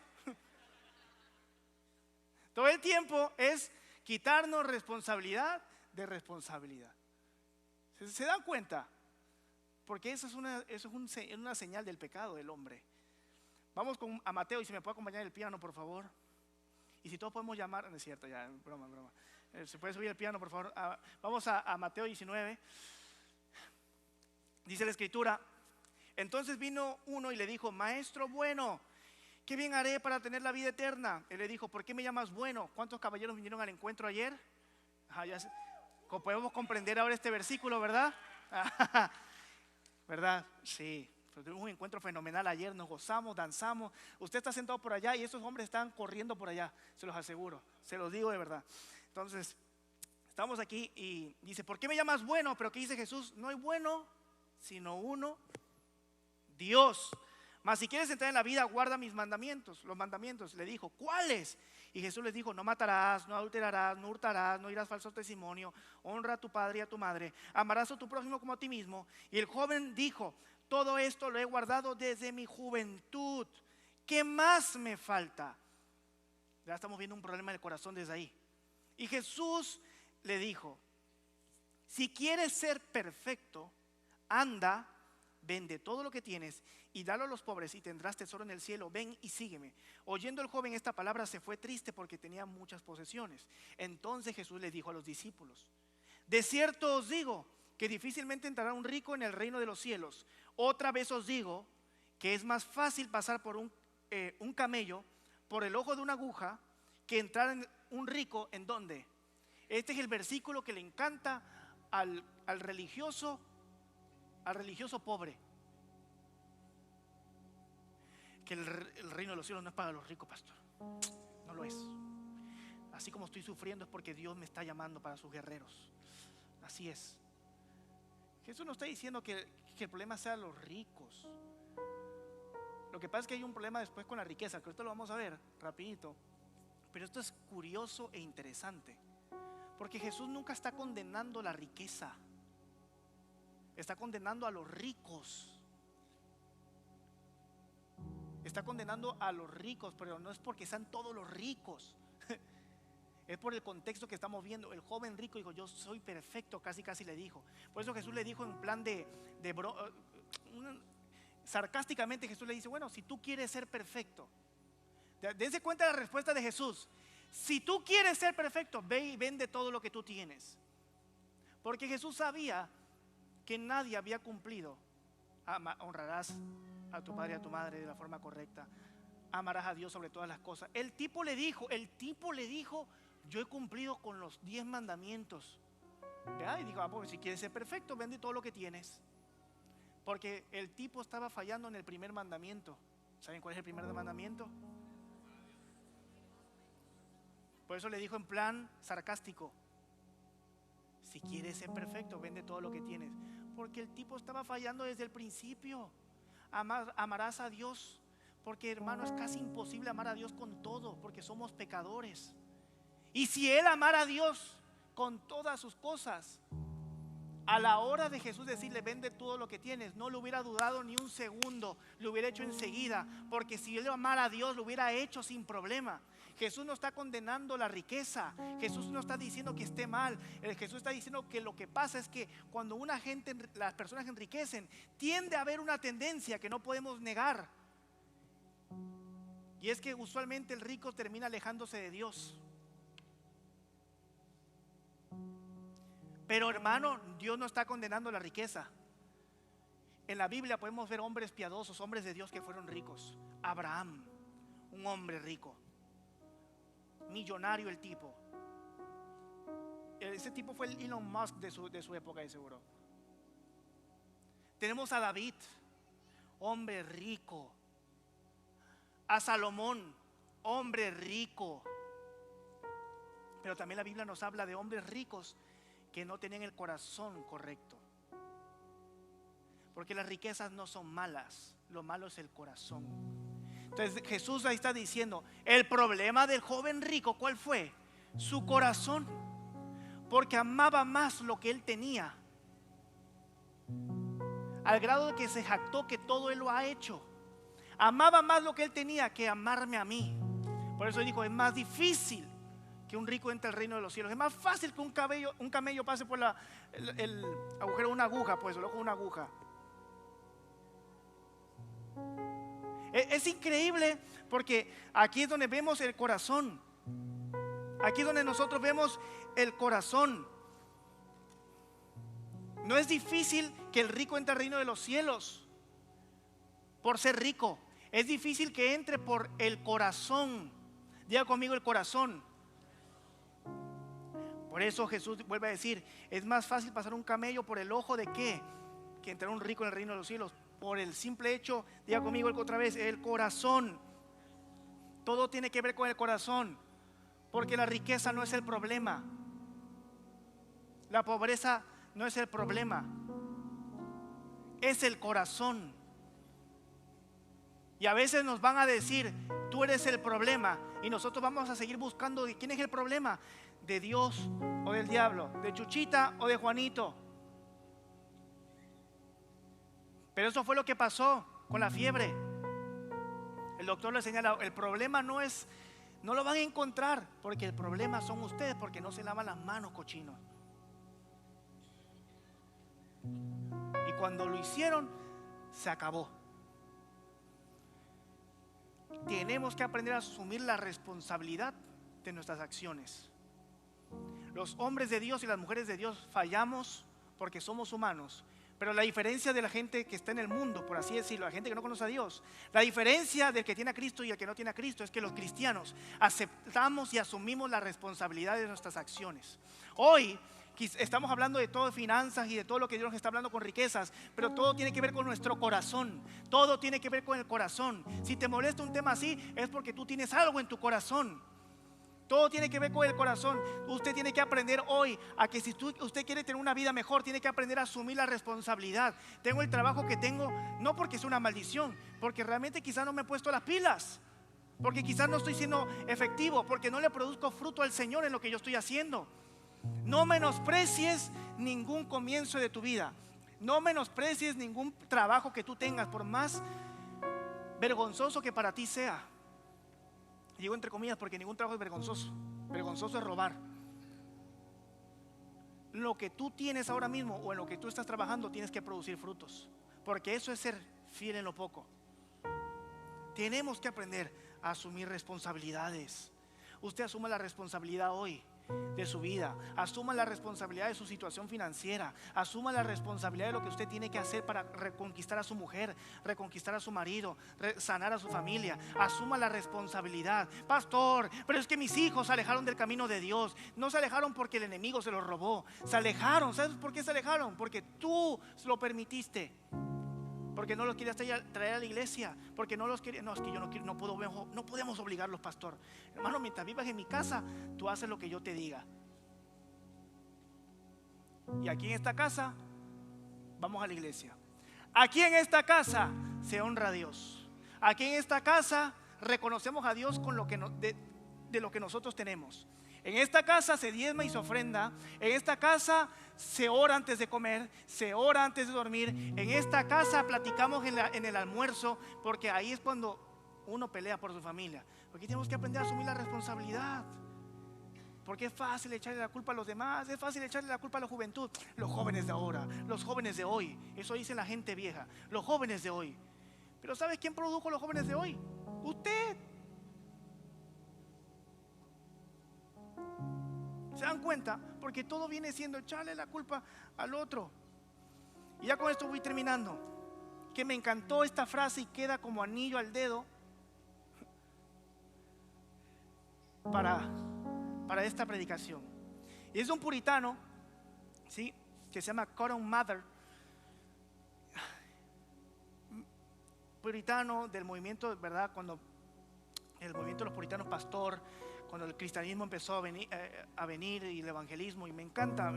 Todo el tiempo es quitarnos responsabilidad de responsabilidad. ¿Se dan cuenta? Porque eso es una señal del pecado del hombre. Vamos a Mateo, y si me puede acompañar el piano, por favor. Y si todos podemos llamar, no es cierto, ya, broma, broma. ¿Se puede subir el piano, por favor? Vamos a Mateo 19. Dice la escritura: entonces vino uno y le dijo: maestro bueno, ¿qué bien haré para tener la vida eterna? Él le dijo: ¿por qué me llamas bueno? ¿Cuántos caballeros vinieron al encuentro ayer? Podemos comprender ahora este versículo, ¿verdad? ¿Verdad? Sí. Tuvimos un encuentro fenomenal ayer, nos gozamos, danzamos. Usted está sentado por allá y esos hombres están corriendo por allá, se los aseguro, se los digo de verdad. Entonces, estamos aquí y dice: ¿por qué me llamas bueno? Pero ¿qué dice Jesús? No hay bueno, sino uno, Dios. Mas si quieres entrar en la vida, guarda mis mandamientos. Los mandamientos, le dijo: ¿cuáles? Y Jesús les dijo: no matarás, no adulterarás, no hurtarás, no dirás falso testimonio, honra a tu padre y a tu madre, amarás a tu prójimo como a ti mismo. Y el joven dijo: todo esto lo he guardado desde mi juventud, ¿qué más me falta? Ya estamos viendo un problema del corazón desde ahí. Y Jesús le dijo: si quieres ser perfecto, anda, vende todo lo que tienes y dalo a los pobres y tendrás tesoro en el cielo. Ven y sígueme. Oyendo el joven esta palabra, se fue triste porque tenía muchas posesiones. Entonces Jesús le dijo a los discípulos: de cierto os digo que difícilmente entrará un rico en el reino de los cielos. Otra vez os digo que es más fácil pasar por un camello por el ojo de una aguja que entrar en un rico. ¿En dónde? Este es el versículo que le encanta al religioso pobre. Que el reino de los cielos no es para los ricos, pastor. No lo es. Así como estoy sufriendo es porque Dios me está llamando para sus guerreros. Así es. Jesús no está diciendo que el problema sea los ricos. Lo que pasa es que hay un problema después con la riqueza, que esto lo vamos a ver rapidito. Pero esto es curioso e interesante, porque Jesús nunca está condenando la riqueza, está condenando a los ricos. Está condenando a los ricos, pero no es porque sean todos los ricos. Es por el contexto que estamos viendo. El joven rico dijo: yo soy perfecto, casi le dijo. Por eso Jesús le dijo en plan sarcásticamente, Jesús le dice: bueno, si tú quieres ser perfecto, dense cuenta de la respuesta de Jesús. Si tú quieres ser perfecto, ve y vende todo lo que tú tienes. Porque Jesús sabía que nadie había cumplido. Honrarás a tu padre y a tu madre de la forma correcta, amarás a Dios sobre todas las cosas. El tipo le dijo: yo he cumplido con los 10 mandamientos. Y dijo: pues si quieres ser perfecto, vende todo lo que tienes. Porque el tipo estaba fallando en el primer mandamiento. ¿Saben cuál es el primer mandamiento? Por eso le dijo en plan sarcástico: si quieres ser perfecto, vende todo lo que tienes. Porque el tipo estaba fallando desde el principio. Amarás a Dios, porque hermano, es casi imposible amar a Dios con todo, porque somos pecadores. Y si él amara a Dios con todas sus cosas, a la hora de Jesús decirle: vende todo lo que tienes, no le hubiera dudado ni un segundo, lo hubiera hecho enseguida. Porque si él amara a Dios, lo hubiera hecho sin problema. Jesús no está condenando la riqueza, Jesús no está diciendo que esté mal. Jesús está diciendo que lo que pasa es que cuando las personas enriquecen, tiende a haber una tendencia que no podemos negar, y es que usualmente el rico termina alejándose de Dios. Pero hermano, Dios no está condenando la riqueza. En la Biblia podemos ver hombres piadosos, hombres de Dios que fueron ricos. Abraham, un hombre rico, millonario el tipo. Ese tipo fue el Elon Musk de su época, de seguro. Tenemos a David, hombre rico. A Salomón, hombre rico. Pero también la Biblia nos habla de hombres ricos que no tenían el corazón correcto. Porque las riquezas no son malas, lo malo es el corazón. Entonces Jesús ahí está diciendo: el problema del joven rico, ¿cuál fue? Su corazón. Porque amaba más lo que él tenía, al grado de que se jactó que todo él lo ha hecho. Amaba más lo que él tenía que amarme a mí. Por eso dijo: es más difícil que un rico entre al reino de los cielos. Es más fácil que un camello pase por el agujero de una aguja, pues el ojo de una aguja. Es increíble, porque aquí es donde vemos el corazón. Aquí donde nosotros vemos el corazón. No es difícil que el rico entre al reino de los cielos por ser rico. Es difícil que entre por el corazón. Diga conmigo, el corazón. Por eso Jesús vuelve a decir, es más fácil pasar un camello por el ojo de qué, que entrar un rico en el reino de los cielos. Por el simple hecho, diga conmigo otra vez, el corazón. Todo tiene que ver con el corazón, porque la riqueza no es el problema, la pobreza no es el problema, es el corazón. Y a veces nos van a decir, tú eres el problema, y nosotros vamos a seguir buscando de quién es el problema, de Dios o del diablo, de Chuchita o de Juanito. Pero eso fue lo que pasó con la fiebre. El doctor le señala, el problema no lo van a encontrar, porque el problema son ustedes, porque no se lavan las manos, cochinos. Y cuando lo hicieron, se acabó. Tenemos que aprender a asumir la responsabilidad de nuestras acciones. Los hombres de Dios y las mujeres de Dios fallamos porque somos humanos. Pero la diferencia de la gente que está en el mundo, por así decirlo, la gente que no conoce a Dios, la diferencia del que tiene a Cristo y el que no tiene a Cristo es que los cristianos aceptamos y asumimos la responsabilidad de nuestras acciones. Hoy estamos hablando de todo, de finanzas y de todo lo que Dios nos está hablando con riquezas, pero todo tiene que ver con nuestro corazón. Todo tiene que ver con el corazón. Si te molesta un tema así, es porque tú tienes algo en tu corazón. Todo tiene que ver con el corazón. Usted tiene que aprender hoy a que si usted quiere tener una vida mejor, tiene que aprender a asumir la responsabilidad. Tengo el trabajo que tengo, no porque es una maldición, porque realmente quizás no me he puesto las pilas, porque quizás no estoy siendo efectivo, porque no le produzco fruto al Señor en lo que yo estoy haciendo. No menosprecies ningún comienzo de tu vida. No menosprecies ningún trabajo que tú tengas, por más vergonzoso que para ti sea. Digo entre comillas porque ningún trabajo es vergonzoso. Vergonzoso es robar. Lo que tú tienes ahora mismo o en lo que tú estás trabajando, tienes que producir frutos, porque eso es ser fiel en lo poco. Tenemos que aprender a asumir responsabilidades. Usted asuma la responsabilidad hoy de su vida, asuma la responsabilidad de su situación financiera, asuma la responsabilidad de lo que usted tiene que hacer para reconquistar a su mujer, reconquistar a su marido, sanar a su familia. Asuma la responsabilidad. Pastor, pero es que mis hijos se alejaron del camino de Dios. No se alejaron porque el enemigo se los robó, se alejaron. ¿Sabes por qué se alejaron? Porque tú lo permitiste, porque no los querías traer a la iglesia, porque no los querías. No, es que yo no quiero, no podemos obligarlos, pastor. Hermano, mientras vivas en mi casa, tú haces lo que yo te diga. Y aquí en esta casa vamos a la iglesia. Aquí en esta casa se honra a Dios. Aquí en esta casa reconocemos a Dios con lo que de lo que nosotros tenemos. En esta casa se diezma y se ofrenda. En esta casa se ora antes de comer, se ora antes de dormir. En esta casa platicamos en el almuerzo, porque ahí es cuando uno pelea por su familia. Porque tenemos que aprender a asumir la responsabilidad. Porque es fácil echarle la culpa a los demás, es fácil echarle la culpa a la juventud. Los jóvenes de ahora, los jóvenes de hoy. Eso dice la gente vieja, los jóvenes de hoy. Pero ¿sabes quién produjo los jóvenes de hoy? Usted. ¿Se dan cuenta? Porque todo viene siendo echarle la culpa al otro. Y ya con esto voy terminando. Que me encantó esta frase y queda como anillo al dedo para esta predicación. Y es de un puritano, ¿sí?, que se llama Cotton Mather, puritano del movimiento, ¿verdad? Cuando el movimiento de los puritanos, pastor, cuando el cristianismo empezó a venir y el evangelismo, y me encanta.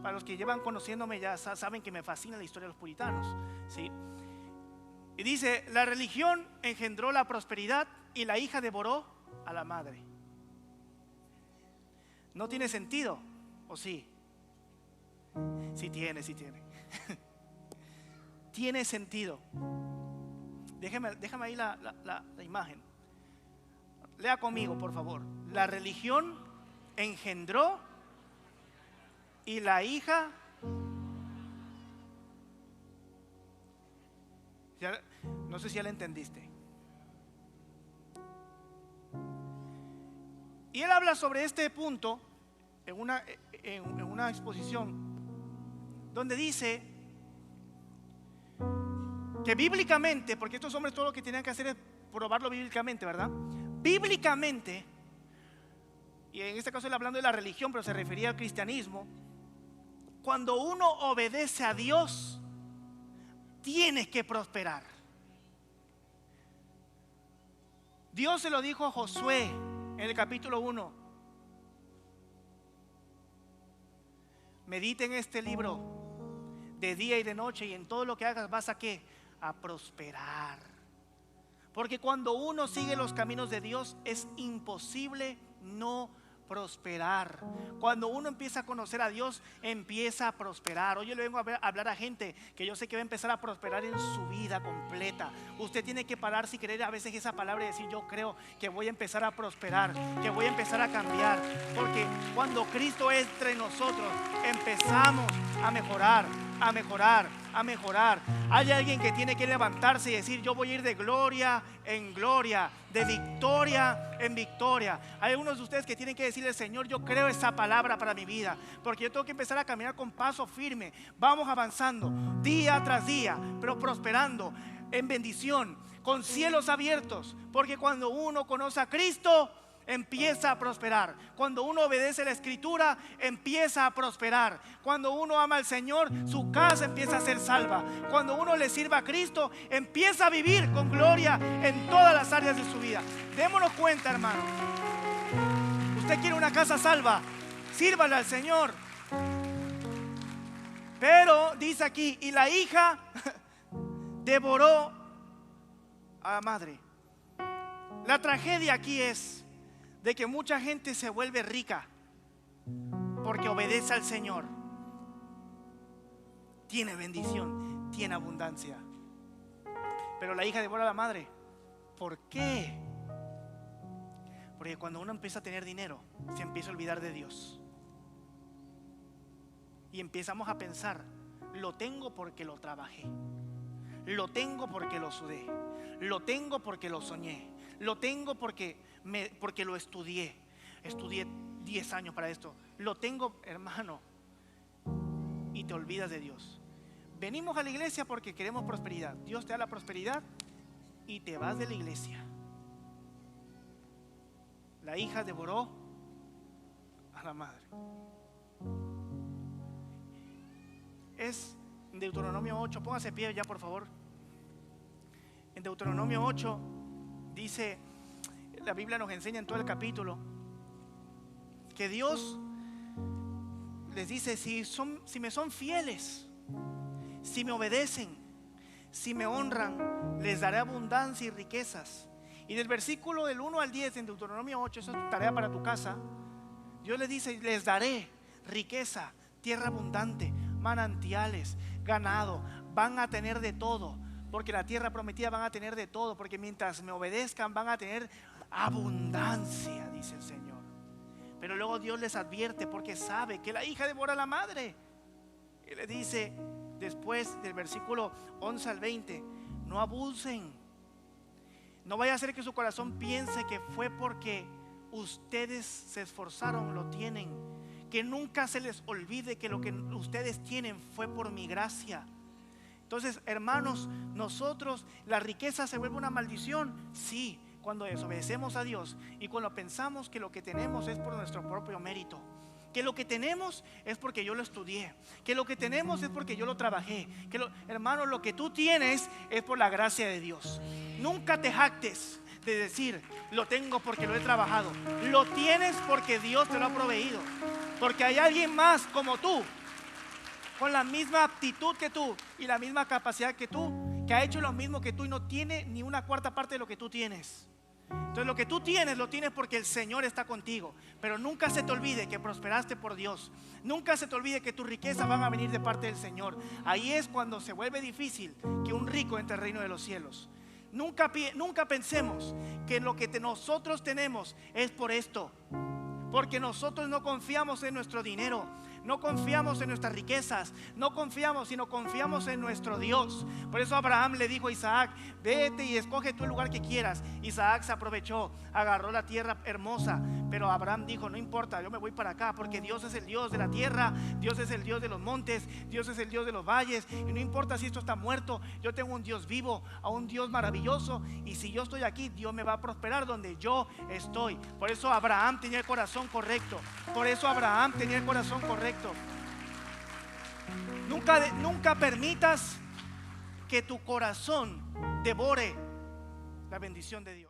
Para los que llevan conociéndome ya saben que me fascina la historia de los puritanos, ¿sí? Y dice: la religión engendró la prosperidad y la hija devoró a la madre. ¿No tiene sentido? ¿O sí? Sí tiene. Tiene sentido. Déjame ahí la imagen. Lea conmigo, por favor. La religión engendró y la hija. No sé si ya la entendiste. Y él habla sobre este punto en una exposición donde dice que bíblicamente, porque estos hombres todo lo que tenían que hacer es probarlo bíblicamente, ¿verdad? Bíblicamente, y en este caso él hablando de la religión, pero se refería al cristianismo, cuando uno obedece a Dios, tienes que prosperar. Dios se lo dijo a Josué en el capítulo 1. Medita en este libro de día y de noche, y en todo lo que hagas vas a ¿qué? A prosperar. Porque cuando uno sigue los caminos de Dios es imposible no prosperar. Cuando uno empieza a conocer a Dios, empieza a prosperar. Hoy yo le vengo a hablar a gente que yo sé que va a empezar a prosperar en su vida completa. Usted tiene que pararse y creer a veces esa palabra y decir: yo creo que voy a empezar a prosperar, que voy a empezar a cambiar. Porque cuando Cristo entra en nosotros, empezamos a mejorar, a mejorar, a mejorar. Hay alguien que tiene que levantarse y decir: yo voy a ir de gloria en gloria, de victoria en victoria. Hay algunos de ustedes que tienen que decirle: Señor, yo creo esa palabra para mi vida, porque yo tengo que empezar a caminar con paso firme. Vamos avanzando día tras día, pero prosperando en bendición, con cielos abiertos. Porque cuando uno conoce a Cristo, empieza a prosperar. Cuando uno obedece la Escritura, empieza a prosperar. Cuando uno ama al Señor, su casa empieza a ser salva. Cuando uno le sirve a Cristo, empieza a vivir con gloria en todas las áreas de su vida. Démonos cuenta, hermano. Usted quiere una casa salva, sírvale al Señor. Pero dice aquí: y la hija devoró a la madre. La tragedia aquí es de que mucha gente se vuelve rica porque obedece al Señor. Tiene bendición, tiene abundancia. Pero la hija devora a la madre. ¿Por qué? Porque cuando uno empieza a tener dinero, se empieza a olvidar de Dios. Y empezamos a pensar: lo tengo porque lo trabajé, lo tengo porque lo sudé, lo tengo porque lo soñé, lo tengo porque lo estudié 10 años para esto, lo tengo, hermano. Y te olvidas de Dios. Venimos a la iglesia porque queremos prosperidad. Dios te da la prosperidad y te vas de la iglesia. La hija devoró a la madre. Es Deuteronomio 8. Póngase pie ya, por favor. En Deuteronomio 8 dice, la Biblia nos enseña en todo el capítulo, que Dios les dice: si me son fieles, si me obedecen, si me honran, les daré abundancia y riquezas. Y del versículo del 1 al 10 en Deuteronomio 8, eso es tu tarea para tu casa. Dios les dice: les daré riqueza, tierra abundante, manantiales, ganado, van a tener de todo. Porque la tierra prometida van a tener de todo. Porque mientras me obedezcan van a tener abundancia, dice el Señor. Pero luego Dios les advierte, porque sabe que la hija devora a la madre. Y le dice después del versículo 11 al 20: no abusen. No vaya a ser que su corazón piense que fue porque ustedes se esforzaron, lo tienen. Que nunca se les olvide que lo que ustedes tienen fue por mi gracia. Entonces, hermanos, nosotros, la riqueza se vuelve una maldición, sí, cuando desobedecemos a Dios y cuando pensamos que lo que tenemos es por nuestro propio mérito, que lo que tenemos es porque yo lo estudié, que lo que tenemos es porque yo lo trabajé, hermano, lo que tú tienes es por la gracia de Dios. Nunca te jactes de decir: lo tengo porque lo he trabajado. Lo tienes porque Dios te lo ha proveído, porque hay alguien más como tú, con la misma aptitud que tú y la misma capacidad que tú, que ha hecho lo mismo que tú y no tiene ni una cuarta parte de lo que tú tienes. Entonces lo que tú tienes, lo tienes porque el Señor está contigo. Pero nunca se te olvide que prosperaste por Dios. Nunca se te olvide que tus riquezas van a venir de parte del Señor. Ahí es cuando se vuelve difícil que un rico entre al reino de los cielos. Nunca pensemos que lo que nosotros tenemos es por esto, porque nosotros no confiamos en nuestro dinero. No confiamos en nuestras riquezas, no confiamos, sino confiamos en nuestro Dios. Por eso Abraham le dijo a Isaac: vete y escoge tú el lugar que quieras. Isaac se aprovechó, agarró la tierra hermosa, pero Abraham dijo: no importa, yo me voy para acá, porque Dios es el Dios de la tierra, Dios es el Dios de los montes, Dios es el Dios de los valles, y no importa si esto está muerto, yo tengo un Dios vivo, a un Dios maravilloso, y si yo estoy aquí, Dios me va a prosperar donde yo estoy. Por eso Abraham tenía el corazón correcto. Por eso Abraham tenía el corazón correcto. Nunca permitas que tu corazón devore la bendición de Dios.